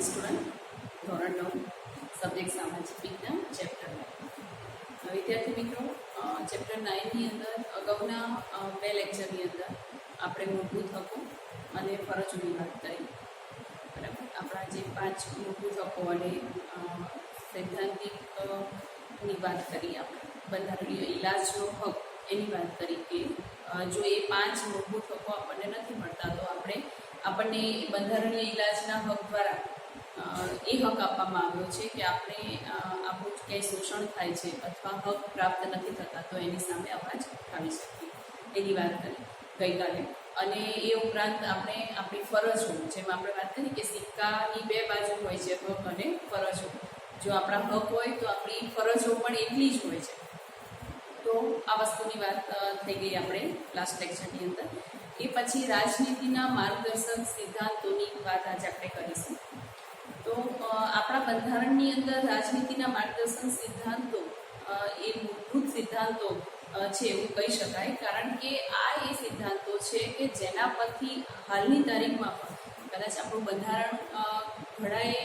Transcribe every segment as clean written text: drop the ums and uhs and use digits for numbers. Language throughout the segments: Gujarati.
મોર્નિંગ સ્ટુડન્ટ, ધોરણ 9, સબ્જેક્ટ સામાજિક વિજ્ઞાન, ચેપ્ટર 9. વિદ્યાર્થી મિત્રો, ચેપ્ટર 9ની અંદર અગાઉના 2 લેક્ચરની અંદર આપણે મૂળભૂત હકો અને ફરજોની વાત કરી. બરાબર, આપણા જે 5 મૂળભૂત હકો અને સૈદ્ધાંતિકની વાત કરી, આપણે બંધારણીય ઇલાજનો હક એની વાત કરી કે જો એ 5 મૂળભૂત હકો આપણને નથી મળતા તો આપણને બંધારણીય ઇલાજના હક દ્વારા એ હક આપવામાં આવ્યો છે કે આપણે આપણું ક્યાંય શોષણ થાય છે અથવા હક પ્રાપ્ત નથી થતા તો એની સામે અવાજ ઉઠાવી શકીએ, એની વાત કરી ગઈકાલે. અને એ ઉપરાંત આપણે આપણી ફરજો, જેમ આપણે વાત કરી કે સિક્કાની 2 બાજુ હોય છે, હક અને ફરજો. જો આપણા હક હોય તો આપણી ફરજો પણ એટલી જ હોય છે. તો આ વસ્તુની વાત થઈ ગઈ આપણે લાસ્ટ લેક્ચરની અંદર. એ પછી રાજનીતિના માર્ગદર્શક સિદ્ધાંતોની વાત આજે આપણે કરીશું. તો આપણા બંધારણની અંદર રાજનીતિના માર્ગદર્શન સિદ્ધાંતો એ મૂળભૂત સિદ્ધાંતો છે એવું કહી શકાય, કારણ કે આ એ સિદ્ધાંતો છે કે જેના પરથી હાલની તારીખમાં પણ કદાચ આપણું બંધારણ ઘણાએ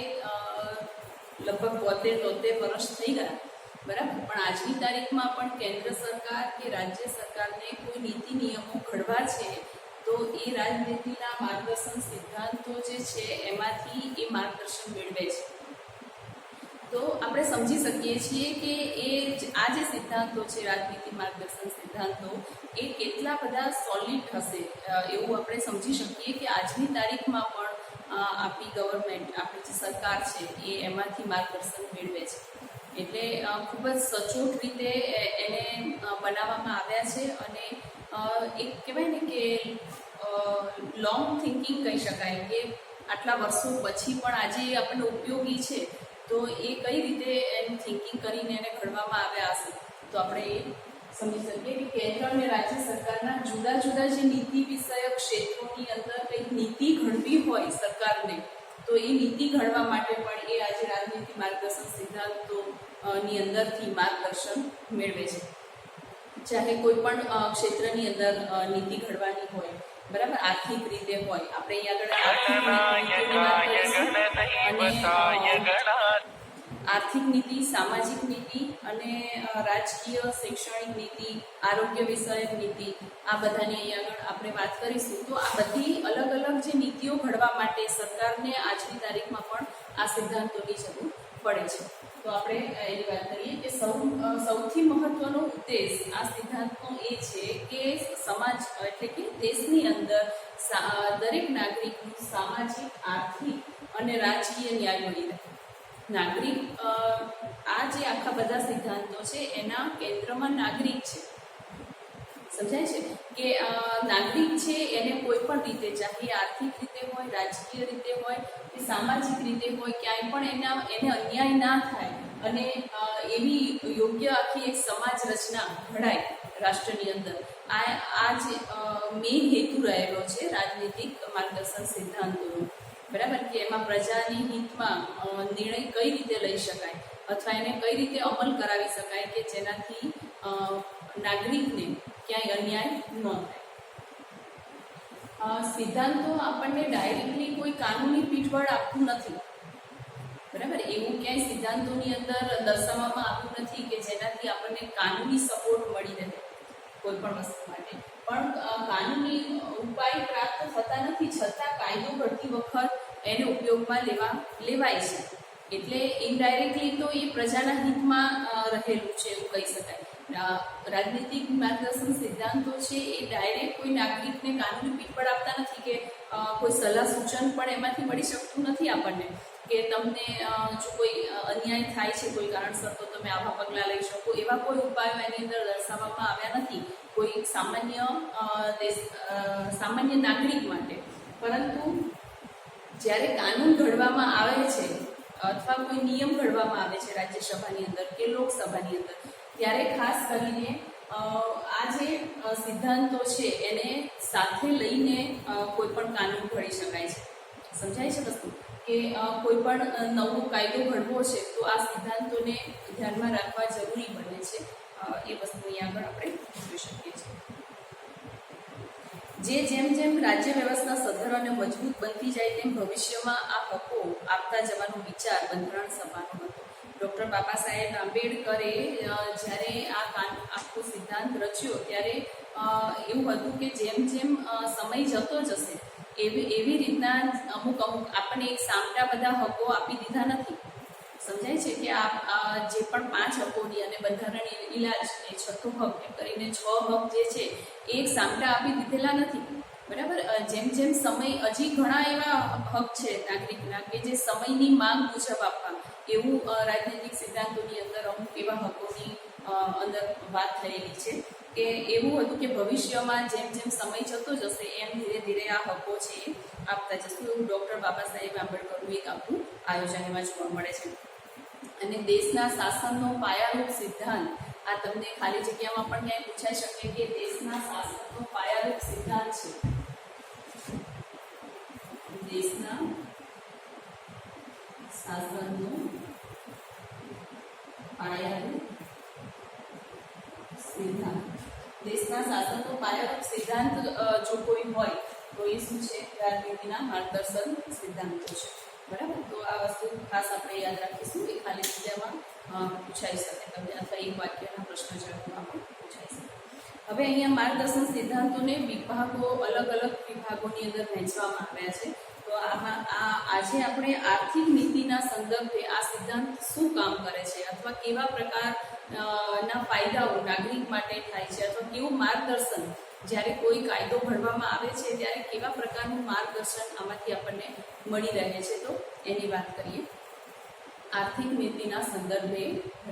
લગભગ 72-73 વર્ષ થઈ ગયા, બરાબર, પણ આજની તારીખમાં પણ કેન્દ્ર સરકાર કે રાજ્ય સરકારને કોઈ નીતિ નિયમો ઘડવા છે તો એ રાજનીતિના માર્ગદર્શન સિદ્ધાંતો જે છે એમાંથી એ માર્ગદર્શન મેળવે છે. તો આપણે સમજી શકીએ છીએ કે આ જે સિદ્ધાંતો છે, રાજનીતિ માર્ગદર્શન સિદ્ધાંતો, એ કેટલા બધા સોલિડ હશે એવું આપણે સમજી શકીએ કે આજની તારીખમાં પણ આપણી ગવર્મેન્ટ, આપણી જે સરકાર છે એ એમાંથી માર્ગદર્શન મેળવે છે. એટલે ખૂબ જ સચોટ રીતે એને બનાવવામાં આવ્યા છે અને એક કહેવાય ને કે લોંગ થિંકિંગ કહી શકાય કે આટલા વર્ષો પછી પણ આજે આપણને ઉપયોગી છે, તો એ કઈ રીતે એનું થિંકિંગ કરીને એને ઘડવામાં આવ્યા હશે તો આપણે એ સમજી શકીએ કે કેન્દ્ર અને રાજ્ય સરકારના જુદા જુદા જે નીતિ વિષયક ક્ષેત્રોની અંદર કંઈક નીતિ ઘડવી હોય સરકારને, તો એ નીતિ ઘડવા માટે પણ એ આજે રાજનીતિ માર્ગદર્શન સિદ્ધાંતોની અંદરથી માર્ગદર્શન મેળવે છે. ચાહે કોઈ પણ ક્ષેત્રની અંદર નીતિ ઘડવાની હોય, બરાબર, આર્થિક રીતે હોય, આપણે આર્થિક નીતિ, સામાજિક નીતિ અને રાજકીય શૈક્ષણિક નીતિ, આરોગ્ય વિષયક નીતિ, આ બધાની અહીંયા આગળ આપણે વાત કરીશું. તો આ બધી અલગ અલગ જે નીતિઓ ઘડવા માટે સરકારને આજની તારીખમાં પણ આ સિદ્ધાંતોની જરૂર પડે છે. તો આપણે એની વાત કરીએ કે સૌથી મહત્વનો ઉદ્દેશ આ સિદ્ધાંતનો એ છે કે સમાજ એટલે કે દેશની અંદર દરેક નાગરિકનું સામાજિક, આર્થિક અને રાજકીય ન્યાય મળી રહે. નાગરિક, આ જે આખા બધા સિદ્ધાંતો છે એના કેન્દ્રમાં નાગરિક છે. સમજાય છે કે નાગરિક છે એને કોઈ પણ રીતે, ચાહે આર્થિક રીતે હોય, રાજકીય રીતે હોય કે સામાજિક રીતે હોય, ક્યાંય પણ એને અન્યાય ના થાય અને એવી યોગ્ય આખી એક સમાજ રચના ઘડાય રાષ્ટ્રની અંદર. આ જે મેઇન હેતુ રહેલો છે રાજનીતિક માર્ગદર્શન સિદ્ધાંતોનો, બરાબર, કે એમાં પ્રજાની હિતમાં નિર્ણય કઈ રીતે લઈ શકાય અથવા એને કઈ રીતે અમલ કરાવી શકાય કે જેનાથી નાગરિકને ક્યાંય અન્યાય ન થાય. સિદ્ધાંતો આપણને ડાયરેક્ટલી કોઈ કાનૂની પીઠબળ આપતું નથી, બરાબર, એવું ક્યાંય સિદ્ધાંતોની અંદર દર્શાવવામાં આવ્યું નથી કે જેનાથી આપણને કાનૂની સપોર્ટ મળી રહે કોઈ પણ વસ્તુ માટે. પણ કાનૂની ઉપાય પ્રાપ્ત થતા નથી, છતાં કાયદો ઘડતી વખત એને ઉપયોગમાં લેવાય છે. એટલે ઇનડાયરેક્ટલી તો એ પ્રજાના હિતમાં રહેલું છે એવું કહી શકાય. રાજનીતિક માર્ગદર્શન સિદ્ધાંતો છે એ ડાયરેક્ટ કોઈ નાગરિકને કાનૂની પીઠબળ આપતા નથી કે કોઈ સલાહ સૂચન પણ એમાંથી મળી શકતું નથી આપણને કે તમને જો કોઈ અન્યાય થાય છે કોઈ કારણસર તો તમે આવા પગલાં લઈ શકો. એવા કોઈ ઉપાયો એની અંદર દર્શાવવામાં આવ્યા નથી કોઈ સામાન્ય નાગરિક માટે. પરંતુ જ્યારે કાનૂન ઘડવામાં આવે છે અથવા કોઈ નિયમ ઘડવામાં આવે છે રાજ્યસભાની અંદર કે લોકસભાની અંદર, ત્યારે ખાસ કરીને આ જે સિદ્ધાંતો છે એને સાથે લઈને કોઈ પણ કાનૂન ઘડી શકાય છે. સમજાય છે વસ્તુ કે કોઈ પણ નવો કાયદો ઘડવો છે તો આ સિદ્ધાંતોને ધ્યાનમાં રાખવા જરૂરી બને છે. એ વસ્તુ અહીંયા આગળ આપણે જોઈ શકીએ છીએ. જેમ જેમ રાજ્ય વ્યવસ્થા સદ્ધર અને મજબૂત બનતી જાય તેમ ભવિષ્યમાં આ હકો આપતા જવાનો વિચાર બંધારણ સભાનો હતો. ડૉક્ટર બાબા સાહેબ આંબેડકરે જ્યારે આખો સિદ્ધાંત રચ્યો ત્યારે એવું હતું કે જેમ જેમ સમય જતો જશે એવી રીતના અમુક આપણને એક સામટા બધા હકો આપી દીધા નથી. સમજાય છે કે આ જે પણ 5 હકોની અને બંધારણીય ઇલાજ એ છઠ્ઠો હક એમ કરીને 6 હક જે છે એ એક સામટા આપી દીધેલા નથી. બરાબર, જેમ જેમ સમય હજી ઘણા એવા હક છે નાગરિકના કે જે સમયની માંગ મુજબ આપવા, એવું રાજનૈતિક સિદ્ધાંતોની અંદર અમુક એવા હકોની અંદર વાત થયેલી છે કે એવું હતું કે ભવિષ્યમાં જેમ જેમ સમય જતો જશે એમ ધીરે ધીરે આ હકો છે એ આપતા જશું. એવું ડૉક્ટર બાબા સાહેબ આંબેડકરનું એક આખું આયોજન એમાં જોવા મળે છે. અને દેશના શાસનનો પાયારૂપ સિદ્ધાંત, આ તમને ખાલી જગ્યામાં પણ ક્યાંય પૂછાઈ શકે કે દેશના શાસનનો પાયારૂપ સિદ્ધાંત છે. દેશના શાસનનો પાયારૂપ સિદ્ધાંત. દેશના શાસનનો પાયારૂપ સિદ્ધાંત જો કોઈ હોય તો એ શું છે? રાજનીતિના માર્ગદર્શન સિદ્ધાંતો છે. બરાબર, તો આ વસ્તુ ખાસ આપણે યાદ રાખીશું. એ ખાલી જગ્યામાં પૂછાઈ શકે તમને, અથવા એક વાક્યના પ્રશ્ન જવાબમાં પણ પૂછાઈ શકે. હવે અહીંયા માર્ગદર્શન સિદ્ધાંતોને વિભાગો, અલગ અલગ વિભાગોની અંદર વહેંચવામાં આવ્યા છે. તો આમાં આજે આપણે આર્થિક નીતિના સંદર્ભે આ સિદ્ધાંત શું કામ કરે છે, અથવા કેવા પ્રકારના ફાયદાઓ નાગરિક માટે થાય છે, અથવા કેવું માર્ગદર્શન જ્યારે કોઈ કાયદો ઘડવામાં આવે છે ત્યારે કેવા પ્રકારનું માર્ગદર્શન આમાંથી આપણને મળી રહે છે, તો એની વાત કરીએ. આર્થિક નીતિના સંદર્ભે,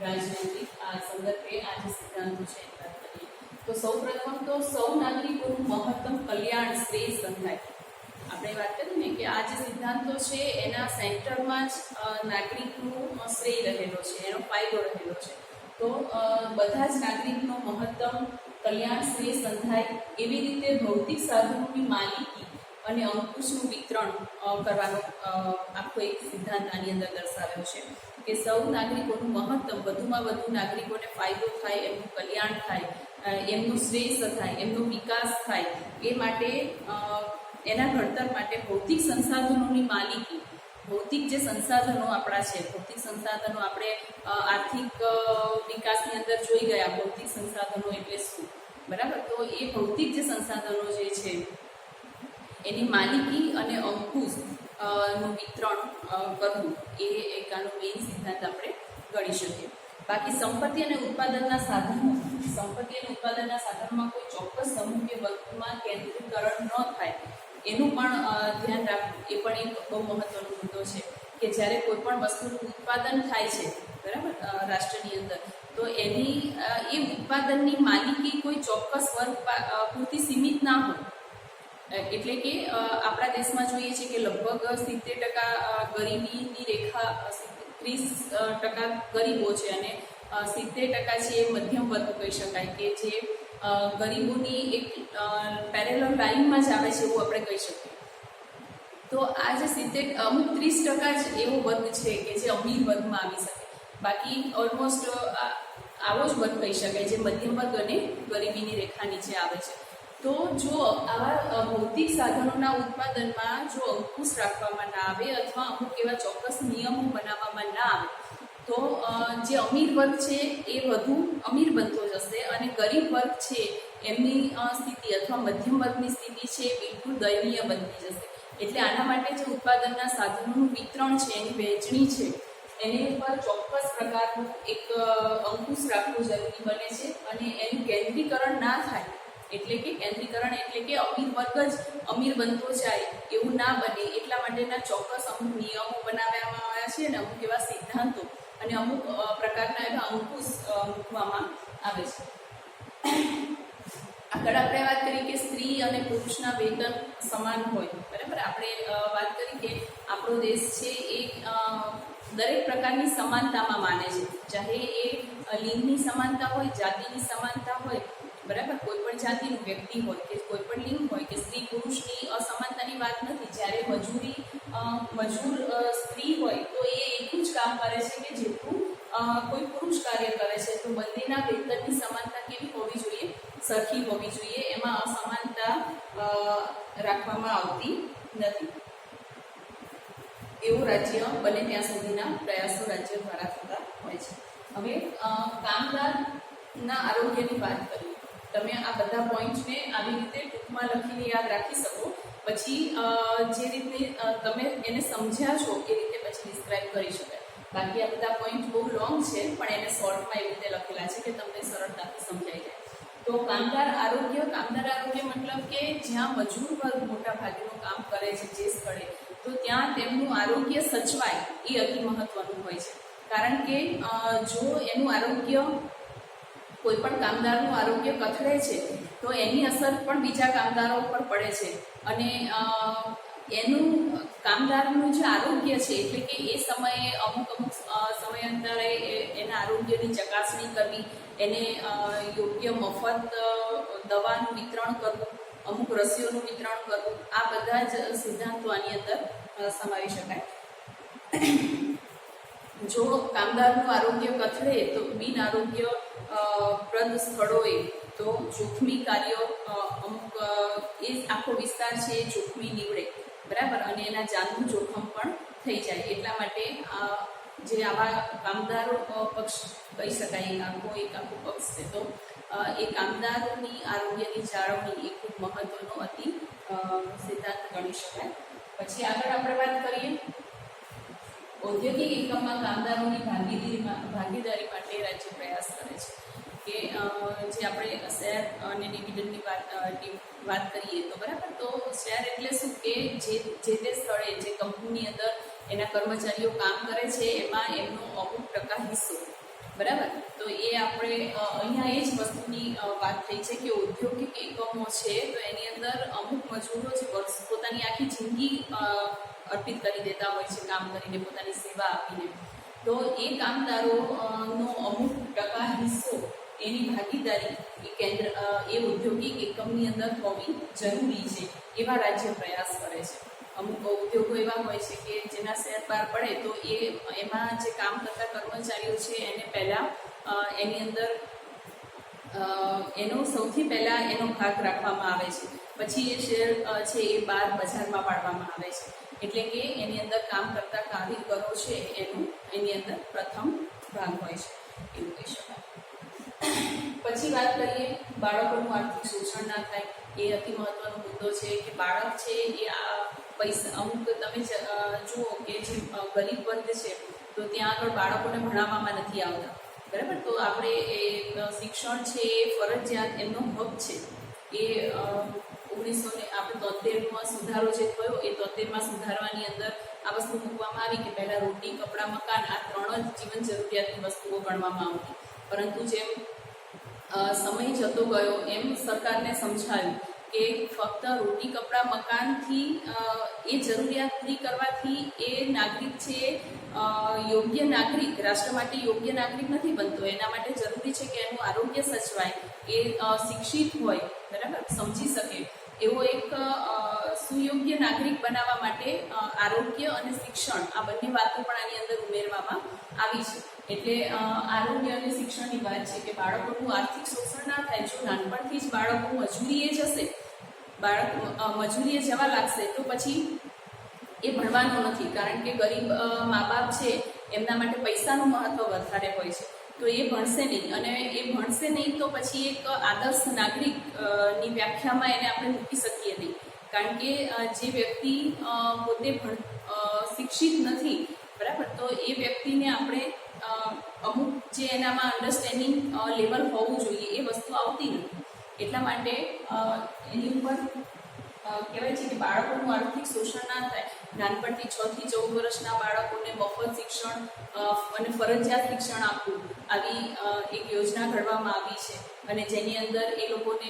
રાજનૈતિક સંદર્ભે આ જે સિદ્ધાંતો છે એની વાત કરીએ તો સૌપ્રથમ તો સૌ નાગરિકોનું મહત્તમ કલ્યાણ શ્રેય સંધાય. આપણે વાત કરીએ ને કે આ જે સિદ્ધાંતો છે એના સેન્ટરમાં જ નાગરિકનું શ્રેય રહેલો છે, એનો ફાયદો રહેલો છે. તો બધા જ નાગરિકનો મહત્તમ કલ્યાણ શ્રેય સંધાય એવી રીતે ભૌતિક સાધનોની માલિકી અને અંકુશનું વિતરણ કરવાનો આખો એક સિદ્ધાંત આની અંદર દર્શાવ્યો છે કે સૌ નાગરિકોનું મહત્તમ, વધુમાં વધુ નાગરિકોને ફાયદો થાય, એમનું કલ્યાણ થાય, એમનું શ્રેય થાય, એમનો વિકાસ થાય, એ માટે એના ઘડતર માટે ભૌતિક સંસાધનોની માલિકી, ભૌતિક જે સંસાધનો આપણા છે, ભૌતિક સંસાધનો આપણે આર્થિક વિકાસની અંદર જોઈ ગયા. ભૌતિક સંસાધનો એટલે શું? બરાબર, તો એ ભૌતિક જે સંસાધનો જે છે એની માલિકી અને અંકુશ નું વિતરણ કરવું એ એક આનો મેઇન સિદ્ધાંત આપણે ગણી શકીએ. બાકી સંપત્તિ અને ઉત્પાદનના સાધનોમાં કોઈ ચોક્કસ સમૂહ કે વર્ગમાં કેન્દ્રીકરણ ન થાય એનું પણ ધ્યાન રાખવું એ પણ એક બહુ મહત્વનો મુદ્દો છે કે જ્યારે કોઈ પણ વસ્તુનું ઉત્પાદન થાય છે, બરાબર, રાષ્ટ્રની અંદર, તો એની એ ઉત્પાદનની માલિકી કોઈ ચોક્કસ વર્ગ પૂરતી સીમિત ના હોય. એટલે કે આપણા દેશમાં જોઈએ છે કે લગભગ 70% ગરીબીની રેખા, 30% ગરીબો છે અને 70% છે એ મધ્યમ વર્ગ કહી શકાય, કે જે ગરીબોની એક પેરેલલ લાઈનમાં જ આવે છે એવું આપણે કહી શકીએ. તો આ જે 30% જ એવો વર્ગ છે કે જે અમીર વર્ગમાં આવી શકે, બાકી ઓલમોસ્ટ આવો જ વર્ગ કહી શકાય જે મધ્યમ વર્ગ અને ગરીબીની રેખા નીચે આવે છે. તો જો આવા ભૌતિક સાધનોના ઉત્પાદનમાં જો અંકુશ રાખવામાં ના આવે અથવા અમુક એવા ચોક્કસ નિયમો બનાવવામાં ના આવે તો જે અમીર વર્ગ છે એ વધુ અમીર બનતો જશે અને ગરીબ વર્ગ છે એમની સ્થિતિ અથવા મધ્યમ વર્ગની સ્થિતિ છે એ બિલકુલ દયનીય બનતી જશે. એટલે આના માટે જે ઉત્પાદનના સાધનોનું વિતરણ છે, એની વહેંચણી છે, એની ઉપર ચોક્કસ પ્રકારનું એક અંકુશ રાખવું જરૂરી બને છે અને એનું કેન્દ્રીકરણ ના થાય. એટલે કે કેન્દ્રીકરણ એટલે કે અમીર વર્ગ જ અમીર બનતો જાય એવું ના બને એટલા માટેના ચોક્કસ અમુક નિયમો બનાવવામાં આવ્યા છે અને અમુક એવા સિદ્ધાંતો અને અમુક પ્રકારના એવા અંકુશ મૂકવામાં આવે છે. આગળ આપણે વાત કરી કે સ્ત્રી અને પુરુષના વેતન સમાન હોય, બરાબર. આપણે વાત કરી કે આપણો દેશ છે એ દરેક પ્રકારની સમાનતામાં માને છે, ચાહે એ લિંગની સમાનતા હોય, જાતિની સમાનતા હોય, બરાબર, કોઈ પણ જાતિનું વ્યક્તિ હોય કે કોઈ પણ લિંગ હોય કે સ્ત્રી પુરુષની અસમાનતાની વાત નથી. જ્યારે મજૂર સ્ત્રી હોય તો એ એટલું જ કામ કરે છે કે જેટલું કોઈ પુરુષ કાર્ય કરે છે. તો બંનેના વેતનની સમાનતા કેવી હોવી જોઈએ? સરખી હોવી જોઈએ. એમાં અસમાનતા રાખવામાં આવતી નથી. એવું રાજ્ય બને ત્યાં સુધીના પ્રયાસો રાજ્ય દ્વારા થતા હોય છે. હવે કામદારના આરોગ્યની વાત કરીએ. તમે આ બધા પોઈન્ટને આવી રીતે ટૂંકમાં લખીને યાદ રાખી શકો. પછી જે રીતે તમે એને સમજ્યા છો એ રીતે પછી ડિસ્ક્રાઇબ કરી શકાય. બાકી આ બધા પોઈન્ટ બહુ લોંગ છે, પણ એને શોર્ટમાં એવી રીતે લખેલા છે કે તમને સરળતાથી સમજાઈ જાય. તો કામદાર આરોગ્ય મતલબ કે જ્યાં મજૂર વર્ગ મોટા ભાગનું કામ કરે છે જે સ્થળે, તો ત્યાં તેમનું આરોગ્ય સચવાય એ અતિ મહત્વનું હોય છે. કારણ કે જો એનું આરોગ્ય, કોઈ પણ કામદારનું આરોગ્ય કથળે છે તો એની અસર પણ બીજા કામદારો પર પડે છે. અને એનું કામદારનું જે આરોગ્ય છે, એટલે કે એ સમયે અમુક સમયાંતરે એના આરોગ્યની ચકાસણી કરવી, એને યોગ્ય મફત દવાનું વિતરણ કરવું, અમુક રસીઓનું વિતરણ કરવું, આ બધા જ સિદ્ધાંતો આની અંદર સમાવી શકાય. જો કામદારનું આરોગ્ય કથળે તો બિન આરોગ્ય પ્રદ સ્થળોએ તો જોખમી કાર્યો, અમુક એ આખો વિસ્તાર છે એ જોખમી નીવડે, બરાબર, અને એના જાનનું જોખમ પણ થઈ જાય. એટલા માટે જે આવા કામદારો પક્ષ કહી શકાય, એક આખો પક્ષ છે, તો એ કામદારોની આરોગ્યની જાળવણી એ ખૂબ મહત્વનો અતિ સિદ્ધાંત ગણી શકાય. પછી આગળ આપણે વાત કરીએ ઔદ્યોગિક એકમમાં કામદારોની ભાગીદારી માટે રાજ્ય પ્રયાસ કરે છે. કે જે આપણે શેર અને ડિવિડન્ડની વાત કરીએ તો બરાબર, તો શેર એટલે શું કે જે તે સ્થળે જે કંપનીની અંદર એના કર્મચારીઓ કામ કરે છે એમાં એમનો અમુક ટકા હિસ્સો, બરાબર. તો એ આપણે અહીંયા એ જ વસ્તુની વાત થઈ છે કે ઔદ્યોગિક એકમો છે તો એની અંદર અમુક મજૂરો જે પોતાની આખી જિંદગી અર્પિત કરી દેતા હોય છે કામ કરીને, પોતાની સેવા આપીને, તો એ કામદારોનો અમુક ટકા હિસ્સો, એની ભાગીદારી એ ઔદ્યોગિક એકમની અંદર હોવી જરૂરી છે, એવા રાજ્ય પ્રયાસ કરે છે. અમુક ઉદ્યોગો એવા હોય છે કે જેના શેર બહાર પડે તો એમાં જે કામ કરતા કર્મચારીઓ છે એને પહેલાં એની અંદર એનો સૌથી પહેલાં એનો ભાગ રાખવામાં આવે છે, પછી એ શેર છે એ બહાર બજારમાં પાડવામાં આવે છે. એટલે કે એની અંદર કામ કરતા કારીગરો છે એની અંદર પ્રથમ ભાગ હોય છે, એવું કહી શકાય. પછી વાત કરીએ બાળકોનું આર્થિક શોષણ ના થાય, એ અતિ મહત્વનો મુદ્દો છે કે બાળક છે એ પૈસા અમુક તમે જુઓ કે જે ગરીબ વર્ગ છે તો ત્યાં આગળ બાળકોને ભણાવવામાં નથી આવતા, બરાબર. તો આપણે એ શિક્ષણ છે એ ફરજિયાત એમનો હક છે. એ 1973માં સુધારો જે થયો એ 73માં સુધારવાની અંદર આ વસ્તુ મૂકવામાં આવી કે પહેલાં રોટી, કપડાં, મકાન, આ 3 જ જીવન જરૂરિયાતની વસ્તુઓ ગણવામાં આવતી. પરંતુ જેમ સમય જતો ગયો એમ સરકારને સમજાયું કે ફક્ત રોટી, કપડાં, મકાનથી એ જરૂરિયાત પૂરી કરવાથી એ નાગરિક છે યોગ્ય નાગરિક, રાષ્ટ્ર માટે યોગ્ય નાગરિક નથી બનતો. એના માટે જરૂરી છે કે એનું આરોગ્ય સચવાય, એ શિક્ષિત હોય, બરાબર, સમજી શકે એવો એક સુયોગ્ય નાગરિક બનાવવા માટે આરોગ્ય અને શિક્ષણ આ બંને વાતો પણ આની અંદર ઉમેરવામાં આવી છે. એટલે આરોગ્ય અને શિક્ષણની વાત છે કે બાળકોનું આર્થિક શોષણ ના થાય. જો નાનપણથી જ બાળકો મજૂરીએ જશે, બાળક મજૂરીએ જવા લાગશે તો પછી એ ભણવાનો નથી, કારણ કે ગરીબ મા બાપ છે એમના માટે પૈસાનું મહત્વ વધારે હોય છે. તો એ ભણશે નહીં, અને એ ભણશે નહીં તો પછી એક આદર્શ નાગરિકની વ્યાખ્યામાં એને આપણે મૂકી શકીએ નહીં. કારણ કે જે વ્યક્તિ પોતે શિક્ષિત નથી, બરાબર, તો એ વ્યક્તિને આપણે અમુક જે એનામાં અન્ડરસ્ટેન્ડિંગ લેવલ હોવું જોઈએ એ વસ્તુ આવતી નથી. એટલા માટે એની ઉપર કહેવાય છે કે બાળકોનું આર્થિક શોષણ ના થાય. નાનપણથી 6 થી 14 વર્ષના બાળકોને મફત શિક્ષણ અને ફરજિયાત શિક્ષણ આપવું, આવી એક યોજના ઘડવામાં આવી છે. અને જેની અંદર એ લોકોને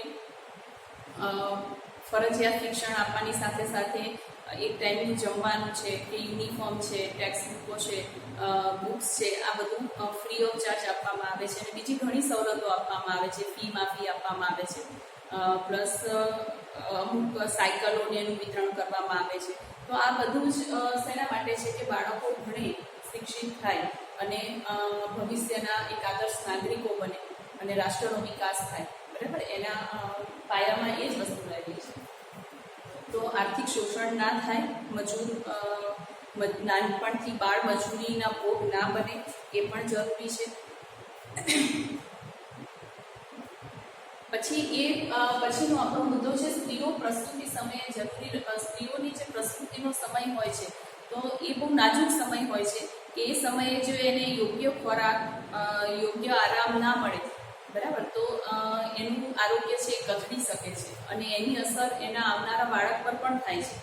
ફરજિયાત શિક્ષણ આપવાની સાથે સાથે એક ટાઈમનું જમવાનું છે કે યુનિફોર્મ છે, ટેક્સ્ટ બુકો છે, બુક્સ છે, આ બધું ફ્રી ઓફ ચાર્જ આપવામાં આવે છે. અને બીજી ઘણી સવલતો આપવામાં આવે છે, ફી માફી આપવામાં આવે છે, પ્લસ અમુક સાયકલોને એનું વિતરણ કરવામાં આવે છે. તો આ બધું જ શેના માટે છે કે બાળકો ભણે, શિક્ષિત થાય અને ભવિષ્યના એક આદર્શ નાગરિકો બને અને રાષ્ટ્રનો વિકાસ થાય, બરાબર. એના પાયામાં એ જ વસ્તુ રહેલી છે. આર્થિક શોષણ ના થાય, નાનપણથી બાળ મજૂરીના ભોગ ના બને, એ પણ જરૂરી છે. પછીનો આપણો મુદ્દો છે સ્ત્રીઓ પ્રસૂતિ સમયે જરૂરી, સ્ત્રીઓની જે પ્રસૂતિનો સમય હોય છે તો એ બહુ નાજુક સમય હોય છે કે એ સમયે જો એને યોગ્ય ખોરાક, યોગ્ય આરામ ના મળે, બરાબર, તો એનું આરોગ્ય છે એ ગગડી શકે છે અને એની અસર એના આવનારા બાળક પર પણ થાય છે.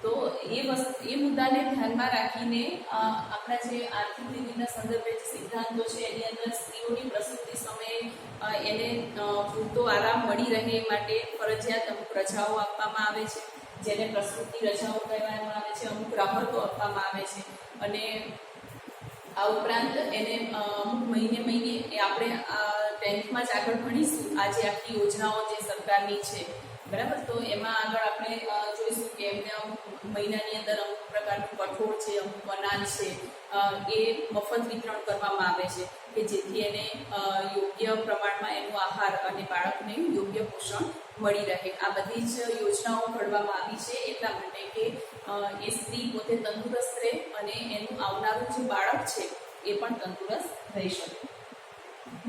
તો એ મુદ્દાને ધ્યાનમાં રાખીને આપણા જે આર્થિક નીતિના સંદર્ભે જે સિદ્ધાંતો છે એની અંદર સ્ત્રીઓની પ્રસૂતિ સમયે એને પૂરતો આરામ મળી રહે એ માટે ફરજિયાત અમુક રજાઓ આપવામાં આવે છે, જેને પ્રસૂતિ રજાઓ કહેવામાં આવે છે. અમુક રાહતો આપવામાં આવે છે અને આ ઉપરાંત એને અમુક મહિને એ આપણે 10th જ આગળ ભણીશું આ જે આખી યોજનાઓ જે સરકારની છે, બરાબર. તો એમાં આગળ આપણે જોઈશું કે એમને અમુક મહિનાની અંદર અમુક પ્રકારનું કઠોળ છે, અમુક અનાજ છે, એ મફત વિતરણ કરવામાં આવે છે કે જેથી એને યોગ્ય પ્રમાણમાં એનો આહાર અને બાળકને યોગ્ય પોષણ મળી રહે. આ બધી જ યોજનાઓ ઘડવામાં આવી છે એટલા માટે કે એ સ્ત્રી પોતે તંદુરસ્ત રહે અને એનું આવનારું જે બાળક છે એ પણ તંદુરસ્ત રહી શકે.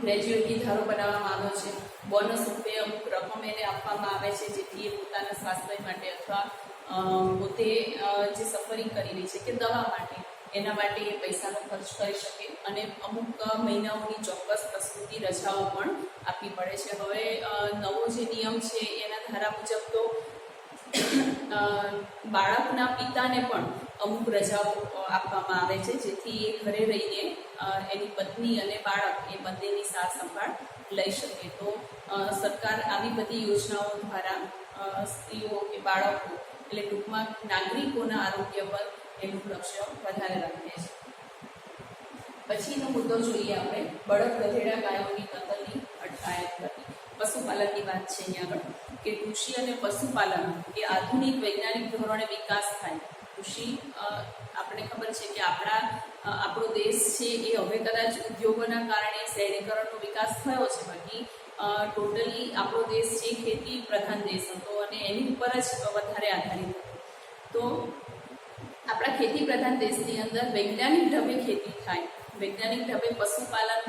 ગ્રેજ્યુએટી ધારો બનાવવામાં આવ્યો છે. બોનસ રૂપે અમુક રકમ એને આપવામાં આવે છે જેથી એ પોતાના સ્વાસ્થ્ય માટે અથવા પોતે જે સફરિંગ કરી રહી છે કે દવા માટે, એના માટે એ પૈસાનો ખર્ચ કરી શકે અને અમુક મહિનાઓની ચોક્કસ પ્રસૂતિ રજાઓ પણ આપવી પડે છે. હવે નવો જે નિયમ છે એના ધારા મુજબ તો બાળકના પિતાને પણ અમુક રજાઓ આપવામાં આવે છે જેથી એ ઘરે રહીને એની પત્ની અને બાળક એ બંનેની સાર સંભાળ લઈ શકે. તો સરકાર આવી બધી યોજનાઓ દ્વારા સ્ત્રીઓ કે બાળકો એટલે ટૂંકમાં નાગરિકોના આરોગ્ય પર એનું લક્ષ્ય વધારે રાખે છે. પછીનો મુદ્દો જોઈએ આપણે બળદ ગધેડા ગાયોની કતલની અટકાયત કરવી. પશુપાલનની વાત છે અહીંયા આગળ કે કૃષિ અને પશુપાલન એ આધુનિક વૈજ્ઞાનિક ધોરણે વિકાસ થાય. કૃષિ આપણે ખબર છે કે આપણો દેશ છે એ હવે કદાચ ઉદ્યોગોના કારણે શહેરીકરણનો વિકાસ થયો છે, બાકી ટોટલી આપણો દેશ છે ખેતી પ્રધાન દેશ હતો અને એની ઉપર જ વધારે આધારિત હતો. તો આપણા ખેતી પ્રધાન દેશની અંદર વૈજ્ઞાનિક ઢબે ખેતી થાય, વૈજ્ઞાનિક ઢબે પશુપાલન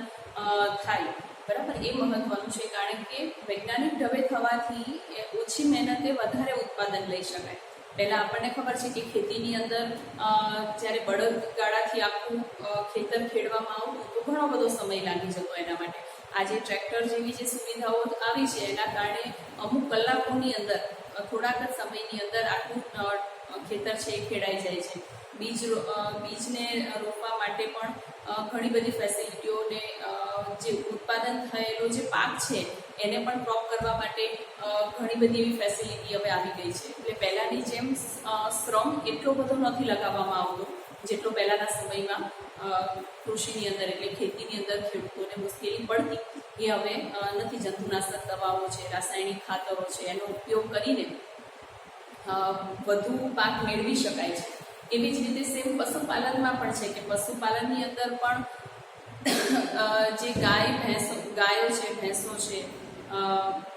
થાય, બરાબર, એ મહત્વનું છે. કારણ કે વૈજ્ઞાનિક ઢબે થવાથી ઓછી મહેનતે વધારે ઉત્પાદન લઈ શકાય. પહેલાં આપણને ખબર છે કે ખેતીની અંદર જ્યારે બળદગાડાથી આખું ખેતર ખેડવામાં આવતું તો ઘણો બધો સમય લાગી જતો એના માટે. આજે ટ્રેક્ટર જેવી જે સુવિધાઓ આવી છે એના કારણે અમુક કલાકોની અંદર, થોડાક જ સમયની અંદર આખું ખેતર છે એ ખેડાઈ જાય છે. બીજને રોપવા માટે પણ ઘણી બધી ફેસિલિટીઓને જે ઉત્પાદન થયેલો જે પાક છે એને પણ ક્રોપ કરવા માટે ઘણી બધી એવી ફેસિલિટી હવે આવી ગઈ છે. એટલે પહેલાંની જેમ શ્રમ એટલો બધો નથી લગાવવામાં આવતો જેટલો પહેલાંના સમયમાં કૃષિની અંદર એટલે ખેતીની અંદર ખેડૂતોને મુશ્કેલી પડતી. એ હવે નથી. જંતુનાશક દવાઓ છે, રાસાયણિક ખાતરો છે, એનો ઉપયોગ કરીને વધુ પાક મેળવી શકાય છે. એવી જ રીતે સેમ પશુપાલનમાં પણ છે કે પશુપાલનની અંદર પણ જે ગાયો છે, ભેંસો છે,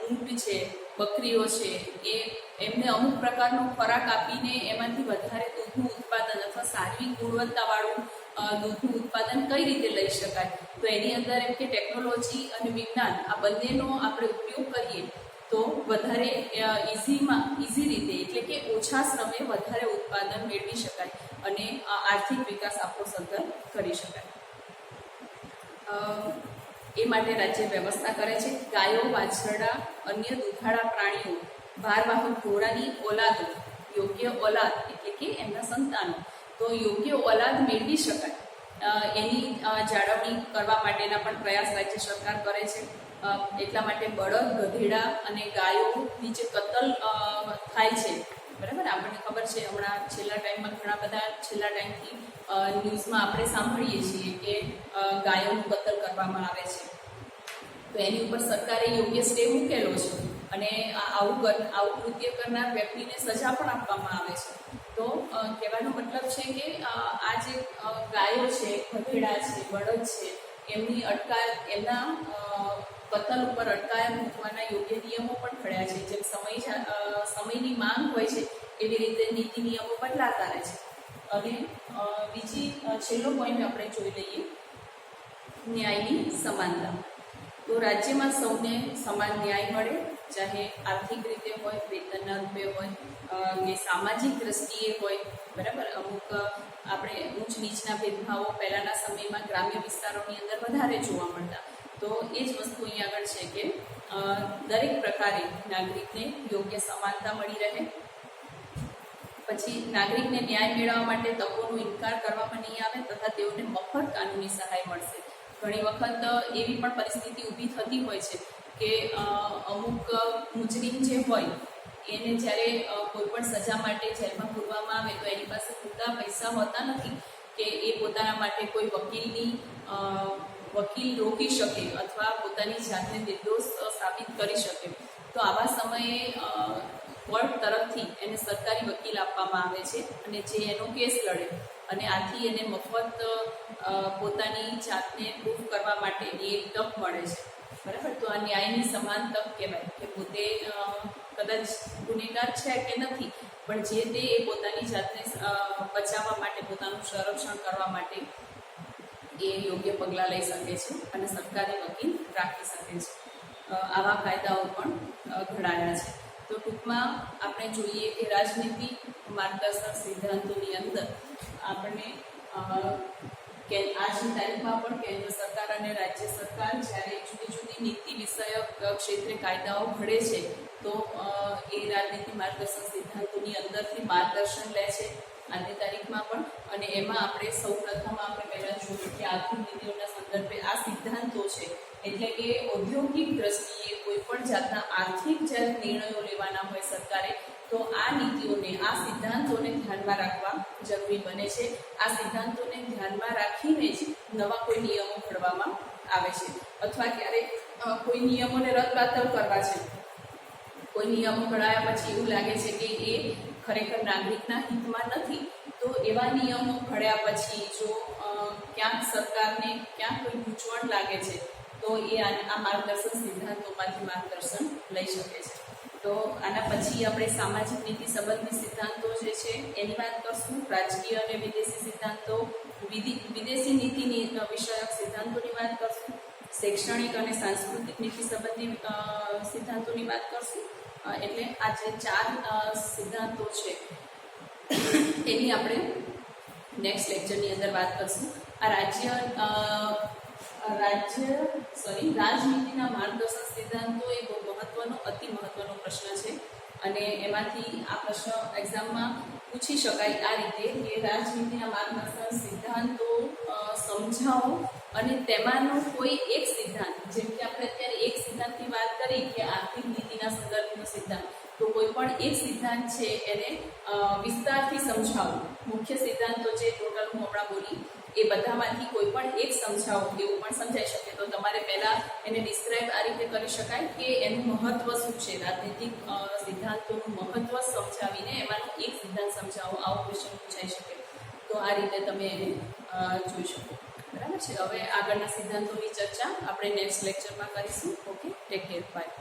ઊંટ છે, બકરીઓ છે, એમને અમુક પ્રકારનો ખોરાક આપીને એમાંથી વધારે દૂધનું ઉત્પાદન અથવા સારી ગુણવત્તાવાળું દૂધનું ઉત્પાદન કઈ રીતે લઈ શકાય. તો એની અંદર એમ કે ટેકનોલોજી અને વિજ્ઞાન આ બંનેનો આપણે ઉપયોગ કરીએ તો વધારે ઇઝી રીતે એટલે કે ઓછા શ્રમે વધારે ઉત્પાદન મેળવી શકાય અને આર્થિક વિકાસ આપણો સદ્ધર કરી શકાય. એ માટે રાજ્ય વ્યવસ્થા કરે છે. ગાયો, વાછરડા, અન્ય દુધાળા પ્રાણીઓ, ભારવાહક ઘોડાની ઓલાદો, યોગ્ય ઓલાદ એટલે કે એમના સંતાનો, તો યોગ્ય ઓલાદ મેળવી શકાય એની જાળવણી કરવા માટેના પણ પ્રયાસ રાજ્ય સરકાર કરે છે. એટલા માટે બળદ, ગધેડા અને ગાયોની જે કતલ થાય છે, બરાબર, આપણને ખબર છે હમણાં છેલ્લા ટાઈમથી ન્યૂઝમાં આપણે સાંભળીએ છીએ કે ગાયોનું કતલ કરવામાં આવે છે. તો એની ઉપર સરકારે યોગ્ય સ્ટે મૂકેલો છે અને આવું કૃત્ય કરનાર વ્યક્તિને સજા પણ આપવામાં આવે છે. તો કહેવાનો મતલબ છે કે આ જે ગાયો છે, ગધેડા છે, બળદ છે, એમની અટકાયત, એમના પતલ ઉપર અટકાયા મૂકવાના યોગ્ય નિયમો પણ ઘડ્યા છે. જેમ સમયની માંગ હોય છે એવી રીતે નીતિ નિયમો બદલાતા રહે છે. અને બીજી છેલ્લો પોઈન્ટ આપણે જોઈ લઈએ, ન્યાયની સમાનતા. તો રાજ્યમાં સૌને સમાન ન્યાય મળે, ચાહે આર્થિક રીતે હોય, વેતનના રૂપે હોય કે સામાજિક દ્રષ્ટિએ હોય. બરાબર, અમુક આપણે ઊંચ નીચના ભેદભાવો પહેલાંના સમયમાં ગ્રામ્ય વિસ્તારોની અંદર વધારે જોવા મળતા. તો એ જ વસ્તુ અહીં આગળ છે કે દરેક પ્રકારે નાગરિકને યોગ્ય સમાનતા મળી રહે. પછી નાગરિકને ન્યાય મેળવવા માટે તકોનો ઇનકાર કરવામાં નહીં આવે તથા તેઓને મફત કાનૂની સહાય મળશે. ઘણી વખત એવી પણ પરિસ્થિતિ ઊભી થતી હોય છે કે અમુક મુજરીમ જે હોય એને જ્યારે કોઈ પણ સજા માટે જેલમાં પૂરવામાં આવે તો એની પાસે પૂરતા પૈસા હોતા નથી કે એ પોતાના માટે કોઈ વકીલ રોકી શકે અથવા પોતાની જાતને નિર્દોષ સાબિત કરી શકે. તો આવા સમયે કોર્ટ તરફથી એને સરકારી વકીલ આપવામાં આવે છે અને જે એનો કેસ લડે અને આથી એને મફત પોતાની જાતને પ્રૂફ કરવા માટેની એક તક મળે છે. બરાબર, તો આ ન્યાયની સમાન તક કહેવાય કે પોતે કદાચ ગુનેગાર છે કે નથી, પણ જે તે એ પોતાની જાતને બચાવવા માટે, પોતાનું સંરક્ષણ કરવા માટે એ યોગ્ય પગલાં લઈ શકે છે અને સરકારી વકીલ રાખી શકે છે. આવા કાયદાઓ પણ ઘડાયા છે. તો ટૂંકમાં આપણે જોઈએ કે રાજનીતિ માર્ગદર્શક સિદ્ધાંતોની અંદર આપણને આજની તારીખમાં પણ કેન્દ્ર સરકાર અને રાજ્ય સરકાર જ્યારે જુદી જુદી નીતિ વિષયક ક્ષેત્રે કાયદાઓ ઘડે છે તો એ રાજનીતિ માર્ગદર્શક સિદ્ધાંતોની અંદરથી માર્ગદર્શન લે છે આજની તારીખમાં પણ. અને એમાં આપણે સૌ પ્રથમ આપણે પહેલાં જોયું કે આર્થિક નીતિઓના સંદર્ભે આ સિદ્ધાંતો છે, એટલે કે ઔદ્યોગિક દ્રષ્ટિએ કોઈ પણ જાતના આર્થિક જ્યારે નિર્ણયો લેવાના હોય સરકારે તો આ નીતિઓને, આ સિદ્ધાંતોને ધ્યાનમાં રાખવા જરૂરી બને છે. આ સિદ્ધાંતોને ધ્યાનમાં રાખીને જ નવા કોઈ નિયમો ઘડવામાં આવે છે અથવા ક્યારેક કોઈ નિયમોને રદબાતલ કરવા છે. કોઈ નિયમો ઘડાયા પછી એવું લાગે છે કે એ ખરેખર નાગરિકના હિતમાં નથી, તો એવા નિયમો ઘડ્યા પછી જો ક્યાંક સરકારને ક્યાંક કોઈ ગૂંચવણ લાગે છે તો એ આ માર્ગદર્શક સિદ્ધાંતોમાંથી માર્ગદર્શન લઈ શકે છે. તો આના પછી આપણે સામાજિક નીતિ સંબંધી સિદ્ધાંતો જે છે એની વાત કરશું. રાજકીય અને વિદેશી સિદ્ધાંતો, વિદેશી નીતિની વિષયક સિદ્ધાંતોની વાત કરશું. શૈક્ષણિક અને સાંસ્કૃતિક નીતિ સંબંધી સિદ્ધાંતોની વાત કરશું. એટલે આ જે 4 સિદ્ધાંતો છે એની આપણે નેક્સ્ટ લેક્ચરની અંદર વાત કરશું. આ રાજનીતિના માર્ગદર્શક સિદ્ધાંતો એ બહુ મહત્વનો, અતિ મહત્વનો પ્રશ્ન છે અને એમાંથી આ પ્રશ્ન એક્ઝામમાં પૂછી શકાય આ રીતે કે રાજનીતિના માર્ગદર્શક સિદ્ધાંતો સમજાવો અને તેમાંનો કોઈ એક સિદ્ધાંત, જેમ કે આપણે અત્યારે એક સિદ્ધાંતની વાત કરી કે આર્થિક નીતિના સંદર્ભનો સિદ્ધાંત, તો કોઈ પણ એક સિદ્ધાંત છે એને વિસ્તારથી સમજાવો. મુખ્ય સિદ્ધાંતો જે ટોટલ હું હમણાં બોલી એ બધામાંથી કોઈ પણ એક સમજાવો એવું પણ સમજાઈ શકે. તો તમારે પહેલાં એને ડિસ્ક્રાઇબ આ રીતે કરી શકાય કે એનું મહત્ત્વ શું છે, રાજનૈતિક સિદ્ધાંતોનું મહત્ત્વ સમજાવીને એમાંનો એક સિદ્ધાંત સમજાવો, આવો ક્વેશ્ચન પૂછાઈ શકે. તો આ રીતે તમે એને જોઈ શકો. બરાબર છે. હવે આગળના સિદ્ધાંતોની ચર્ચા આપણે નેક્સ્ટ લેક્ચરમાં કરીશું. Okay, take care, by.